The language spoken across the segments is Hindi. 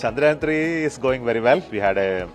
Chandrayaan 3 is going very well. We had a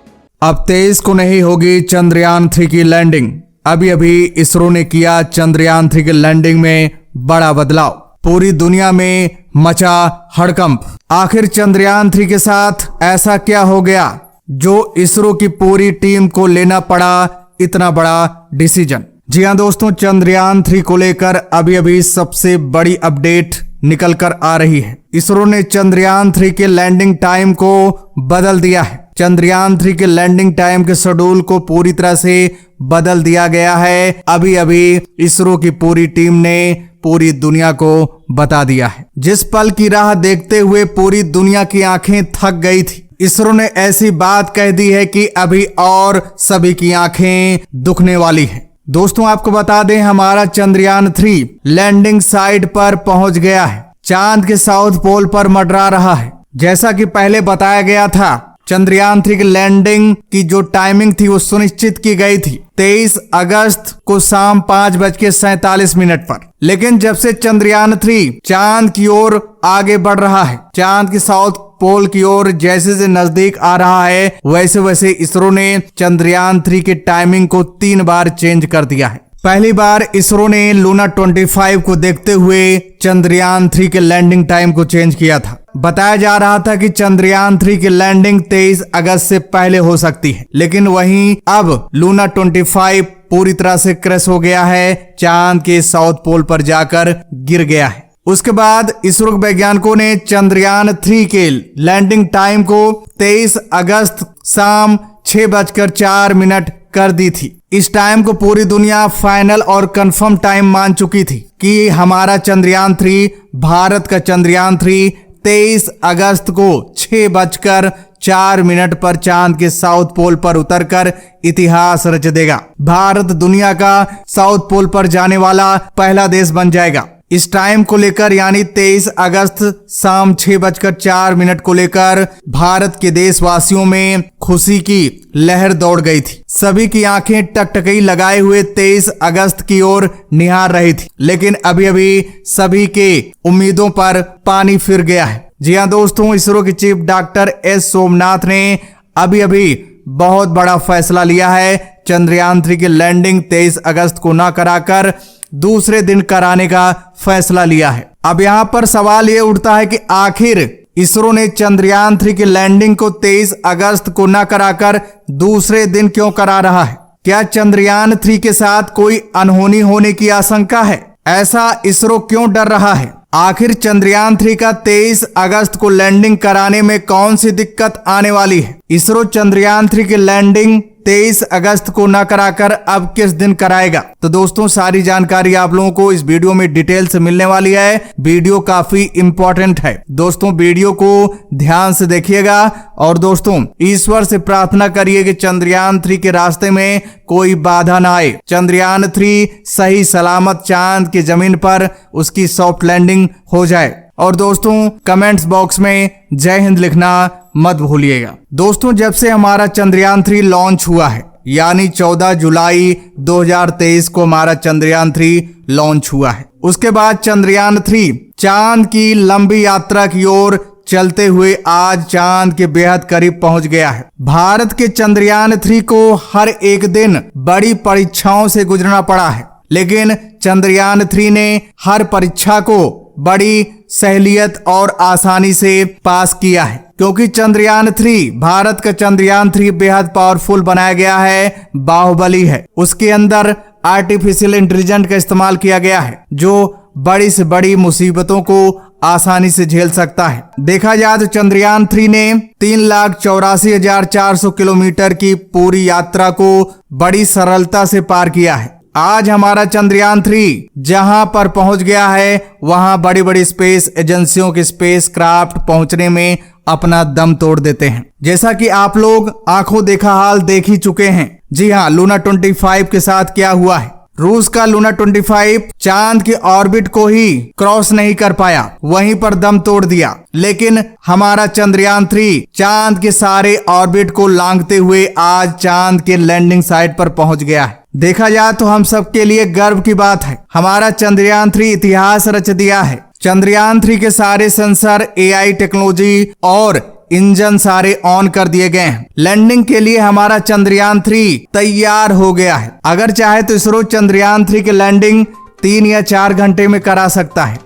अब 23 को नहीं होगी चंद्रयान 3 की लैंडिंग। अभी अभी इसरो ने किया चंद्रयान 3 की लैंडिंग में बड़ा बदलाव। पूरी दुनिया में मचा हड़कंप। आखिर चंद्रयान 3 के साथ ऐसा क्या हो गया जो इसरो की पूरी टीम को लेना पड़ा इतना बड़ा डिसीजन। जी हां दोस्तों, चंद्रयान 3 को लेकर अभी अभी सबसे बड़ी अपडेट निकल कर आ रही है। इसरो ने चंद्रयान 3 के लैंडिंग टाइम को बदल दिया है। चंद्रयान 3 के लैंडिंग टाइम के शेड्यूल को पूरी तरह से बदल दिया गया है। अभी अभी इसरो की पूरी टीम ने पूरी दुनिया को बता दिया है। जिस पल की राह देखते हुए पूरी दुनिया की आंखें थक गई थी, इसरो ने ऐसी बात कह दी है कि अभी और सभी की आंखें दुखने वाली है। दोस्तों आपको बता दें, हमारा चंद्रयान 3 लैंडिंग साइट पर पहुंच गया है। चांद के साउथ पोल पर मंडरा रहा है। जैसा कि पहले बताया गया था, चंद्रयान 3 की लैंडिंग की जो टाइमिंग थी वो सुनिश्चित की गई थी 23 अगस्त को शाम 5:47 पर। लेकिन जब से चंद्रयान 3 चांद की ओर आगे बढ़ रहा है, चांद के साउथ पोल की ओर जैसे से नजदीक आ रहा है, वैसे वैसे इसरो ने चंद्रयान 3 की टाइमिंग को 3 बार चेंज कर दिया है। पहली बार इसरो ने लूना 25 को देखते हुए चंद्रयान 3 के लैंडिंग टाइम को चेंज किया था। बताया जा रहा था कि चंद्रयान 3 की लैंडिंग 23 अगस्त से पहले हो सकती है, लेकिन वहीं अब लूना 25 पूरी तरह से क्रैश हो गया है, चांद के साउथ पोल पर जाकर गिर गया है। उसके बाद इसरो वैज्ञानिकों ने चंद्रयान 3 के लैंडिंग टाइम को 23 अगस्त शाम 6:04 कर दी थी। इस टाइम को पूरी दुनिया फाइनल और कंफर्म टाइम मान चुकी थी कि हमारा चंद्रयान 3, भारत का चंद्रयान 3 23 अगस्त को 6:04 पर चांद के साउथ पोल पर उतरकर इतिहास रच देगा। भारत दुनिया का साउथ पोल पर जाने वाला पहला देश बन जाएगा। इस टाइम को लेकर यानी 23 अगस्त शाम 6:04 को लेकर भारत के देशवासियों में खुशी की लहर दौड़ गई थी। सभी की आंखें टकटकी लगाए हुए 23 अगस्त की ओर निहार रही थी, लेकिन अभी अभी सभी के उम्मीदों पर पानी फिर गया है। जी हां दोस्तों, इसरो के चीफ डॉक्टर एस सोमनाथ ने अभी अभी बहुत बड़ा फैसला लिया है। चंद्रयान 3 की लैंडिंग 23 अगस्त को न कराकर दूसरे दिन कराने का फैसला लिया है। अब यहाँ पर सवाल ये उठता है कि आखिर इसरो ने चंद्रयान 3 की लैंडिंग को 23 अगस्त को न कराकर दूसरे दिन क्यों करा रहा है? क्या चंद्रयान 3 के साथ कोई अनहोनी होने की आशंका है? ऐसा इसरो क्यों डर रहा है? आखिर चंद्रयान 3 का 23 अगस्त को लैंडिंग कराने में कौन सी दिक्कत आने वाली है? इसरो चंद्रयान 3 की लैंडिंग 23 अगस्त को न कराकर अब किस दिन कराएगा? तो दोस्तों सारी जानकारी आप लोगों को इस वीडियो में डिटेल से मिलने वाली है। वीडियो काफी इंपॉर्टेंट है। दोस्तों वीडियो को ध्यान से देखिएगा और दोस्तों ईश्वर से प्रार्थना करिए कि चंद्रयान 3 के रास्ते में कोई बाधा ना आए। चंद्रयान 3 सही सलामत चांद की जमीन पर उसकी सॉफ्ट लैंडिंग हो जाए। और दोस्तों कमेंट्स बॉक्स में जय हिंद लिखना मत भूलिएगा। दोस्तों जब से हमारा चंद्रयान 3 लॉन्च हुआ है, यानी 14 जुलाई 2023 को हमारा चंद्रयान 3 लॉन्च हुआ है, उसके बाद चंद्रयान 3 चांद की लंबी यात्रा की ओर चलते हुए आज चांद के बेहद करीब पहुंच गया है। भारत के चंद्रयान 3 को हर एक दिन बड़ी परीक्षाओं से गुजरना पड़ा है, लेकिन चंद्रयान 3 ने हर परीक्षा को बड़ी सहलियत और आसानी से पास किया है, क्योंकि चंद्रयान 3 भारत का चंद्रयान 3 बेहद पावरफुल बनाया गया है, बाहुबली है। उसके अंदर आर्टिफिशियल इंटेलिजेंस का इस्तेमाल किया गया है, जो बड़ी से बड़ी मुसीबतों को आसानी से झेल सकता है। देखा जाए तो चंद्रयान 3 ने 3,84,400 किलोमीटर की पूरी यात्रा को बड़ी सरलता से पार किया है। आज हमारा चंद्रयान 3 जहां पर पहुंच गया है, वहां बड़ी बड़ी स्पेस एजेंसियों के स्पेस क्राफ्ट पहुंचने में अपना दम तोड़ देते हैं। जैसा कि आप लोग आंखों देखा हाल देख ही चुके हैं। जी हां, लूना 25 के साथ क्या हुआ है। रूस का लूना 25 चांद के ऑर्बिट को ही क्रॉस नहीं कर पाया, वहीं पर दम तोड़ दिया। लेकिन हमारा चंद्रयान 3 चांद के सारे ऑर्बिट को लांघते हुए आज चांद के लैंडिंग साइट पर पहुंच गया है। देखा जाए तो हम सबके लिए गर्व की बात है, हमारा चंद्रयान 3 इतिहास रच दिया है। चंद्रयान 3 के सारे सेंसर, AI टेक्नोलॉजी और इंजन सारे ऑन कर दिए गए हैं। लैंडिंग के लिए हमारा चंद्रयान 3 तैयार हो गया है। अगर चाहे तो इसरो चंद्रयान 3 की लैंडिंग 3 या 4 घंटे में करा सकता है,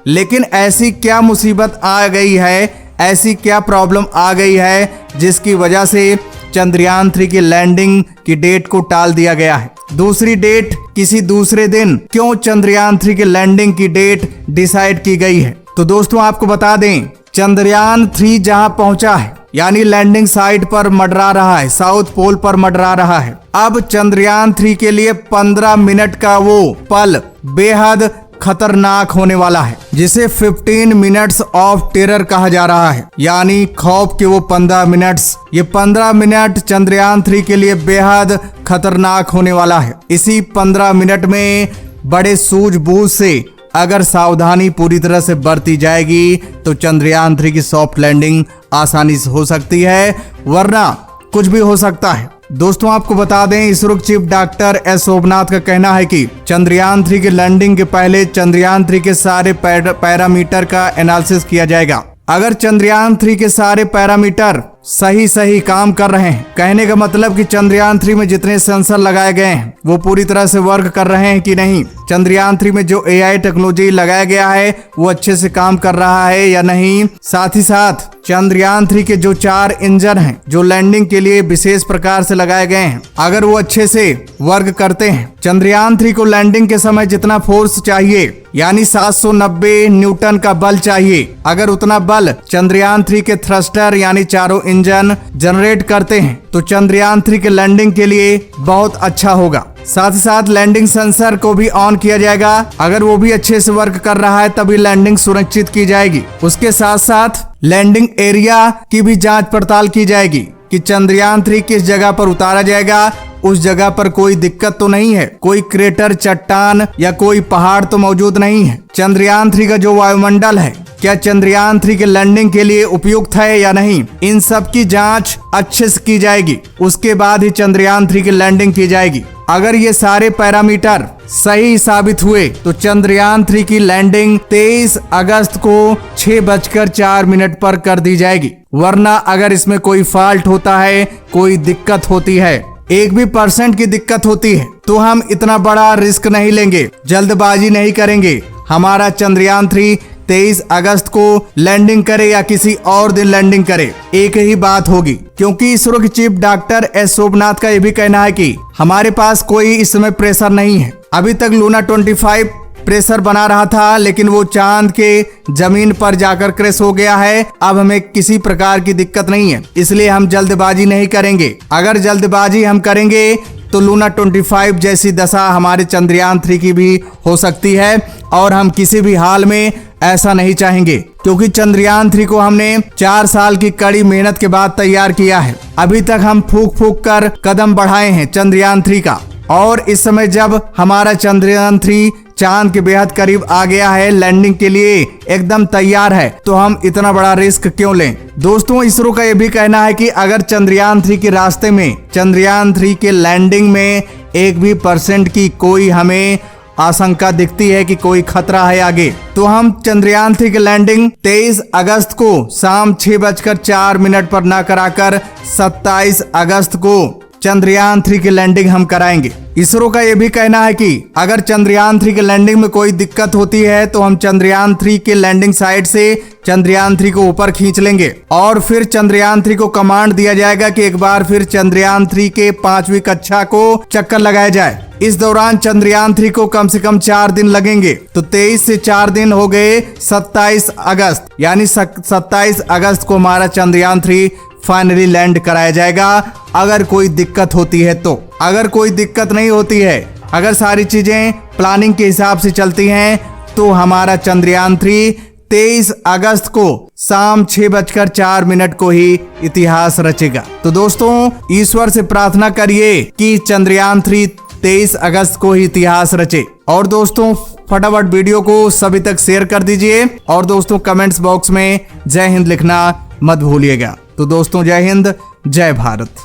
लेकिन ऐसी क्या मुसीबत आ गई है, ऐसी क्या प्रॉब्लम आ गई है जिसकी वजह से चंद्रयान 3 की लैंडिंग की डेट को टाल दिया गया है। दूसरी डेट किसी दूसरे दिन क्यों चंद्रयान 3 की लैंडिंग की डेट डिसाइड की गई है? तो दोस्तों आपको बता दें, चंद्रयान 3 जहां पहुंचा है यानी लैंडिंग साइट पर मंडरा रहा है, साउथ पोल पर मंडरा रहा है। अब चंद्रयान 3 के लिए 15 मिनट का वो पल बेहद खतरनाक होने वाला है, जिसे 15 मिनट्स ऑफ टेरर कहा जा रहा है, यानी खौफ के वो 15 मिनट्स। ये 15 मिनट चंद्रयान 3 के लिए बेहद खतरनाक होने वाला है। इसी 15 मिनट में बड़े सूझबूझ से अगर सावधानी पूरी तरह से बरती जाएगी तो चंद्रयान 3 की सॉफ्ट लैंडिंग आसानी से हो सकती है, वरना कुछ भी हो सकता है। दोस्तों आपको बता दें, ISRO chief doctor S Somnath का कहना है कि चंद्रयान 3 की लैंडिंग के पहले चंद्रयान 3 के सारे पैरामीटर का एनालिसिस किया जाएगा। अगर चंद्रयान 3 के सारे पैरामीटर सही काम कर रहे हैं, कहने का मतलब कि चंद्रयान 3 में जितने सेंसर लगाए गए हैं वो पूरी तरह से वर्क कर रहे हैं कि नहीं, चंद्रयान 3 में जो AI टेक्नोलॉजी लगाया गया है वो अच्छे से काम कर रहा है या नहीं, साथ ही साथ चंद्रयान 3 के जो 4 इंजन हैं जो लैंडिंग के लिए विशेष प्रकार से लगाए गए हैं, अगर वो अच्छे से वर्क करते हैं, चंद्रयान 3 को लैंडिंग के समय जितना फोर्स चाहिए यानी 790 न्यूटन का बल चाहिए, अगर उतना बल चंद्रयान 3 के थ्रस्टर यानी चारों इंजन जनरेट करते हैं तो चंद्रयान 3 के लैंडिंग के लिए बहुत अच्छा होगा। साथ ही साथ लैंडिंग सेंसर को भी ऑन किया जाएगा, अगर वो भी अच्छे से वर्क कर रहा है तभी लैंडिंग सुनिश्चित की जाएगी। उसके साथ साथ लैंडिंग एरिया की भी जांच पड़ताल की जाएगी कि चंद्रयान 3 किस जगह पर उतारा जाएगा, उस जगह पर कोई दिक्कत तो नहीं है, कोई क्रेटर, चट्टान या कोई पहाड़ तो मौजूद नहीं है। चंद्रयान 3 का जो वायुमंडल है क्या चंद्रयान 3 के लैंडिंग के लिए उपयुक्त है या नहीं, इन सब की जांच अच्छे से की जाएगी। उसके बाद ही चंद्रयान 3 की लैंडिंग की जाएगी। अगर ये सारे पैरामीटर सही साबित हुए तो चंद्रयान 3 की लैंडिंग 23 अगस्त को 6:04 पर कर दी जाएगी, वरना अगर इसमें कोई फॉल्ट होता है, कोई दिक्कत होती है, 1% की दिक्कत होती है तो हम इतना बड़ा रिस्क नहीं लेंगे, जल्दबाजी नहीं करेंगे। हमारा चंद्रयान 3 23 अगस्त को लैंडिंग करे या किसी और दिन लैंडिंग करे, एक ही बात होगी, क्योंकि इसरो के चीफ डॉक्टर एस सोमनाथ का यह भी कहना है कि हमारे पास कोई इस समय प्रेशर नहीं है। अभी तक लूना 25 प्रेशर बना रहा था, लेकिन वो चांद के जमीन पर जाकर क्रैश हो गया है। अब हमें किसी प्रकार की दिक्कत नहीं है, इसलिए हम जल्दबाजी नहीं करेंगे। अगर जल्दबाजी हम करेंगे तो लूना 25 जैसी दशा हमारे चंद्रयान 3 की भी हो सकती है, और हम किसी भी हाल में ऐसा नहीं चाहेंगे, क्योंकि चंद्रयान 3 को हमने 4 साल की कड़ी मेहनत के बाद तैयार किया है। अभी तक हम फूक कर कदम बढ़ाए हैं चंद्रयान 3 का, और इस समय जब हमारा चंद्रयान 3 चांद के बेहद करीब आ गया है, लैंडिंग के लिए एकदम तैयार है, तो हम इतना बड़ा रिस्क क्यों लें। दोस्तों इसरो का यह भी कहना है कि अगर चंद्रयान 3 के रास्ते में, चंद्रयान 3 के लैंडिंग में 1% की कोई हमें आशंका दिखती है कि कोई खतरा है आगे, तो हम चंद्रयान 3 की लैंडिंग 23 अगस्त को शाम 6:04 पर न कराकर 27 अगस्त को चंद्रयान 3 की लैंडिंग हम कराएंगे। इसरो का यह भी कहना है कि अगर चंद्रयान 3 की लैंडिंग में कोई दिक्कत होती है तो हम चंद्रयान 3 के लैंडिंग साइट से चंद्रयान 3 को ऊपर खींच लेंगे, और फिर चंद्रयान 3 को कमांड दिया जाएगा कि एक बार फिर चंद्रयान 3 के 5वीं कक्षा को चक्कर लगाया जाए। इस दौरान चंद्रयान 3 को कम से कम 4 दिन लगेंगे, तो 23 से 4 दिन हो गए 27 अगस्त, यानी 27 अगस्त को हमारा चंद्रयान 3 फाइनली लैंड कराया जाएगा। अगर कोई दिक्कत होती है तो, अगर कोई दिक्कत नहीं होती है, अगर सारी चीजें प्लानिंग के हिसाब से चलती हैं, तो हमारा चंद्रयान 3 23 अगस्त को शाम 6:04 को ही इतिहास रचेगा। तो दोस्तों ईश्वर से प्रार्थना करिए कि चंद्रयान 3 23 अगस्त को ही इतिहास रचे। और दोस्तों फटाफट वीडियो को सभी तक शेयर कर दीजिए, और दोस्तों कमेंट्स बॉक्स में जय हिंद लिखना मत भूलिएगा। तो दोस्तों जय हिंद, जय भारत।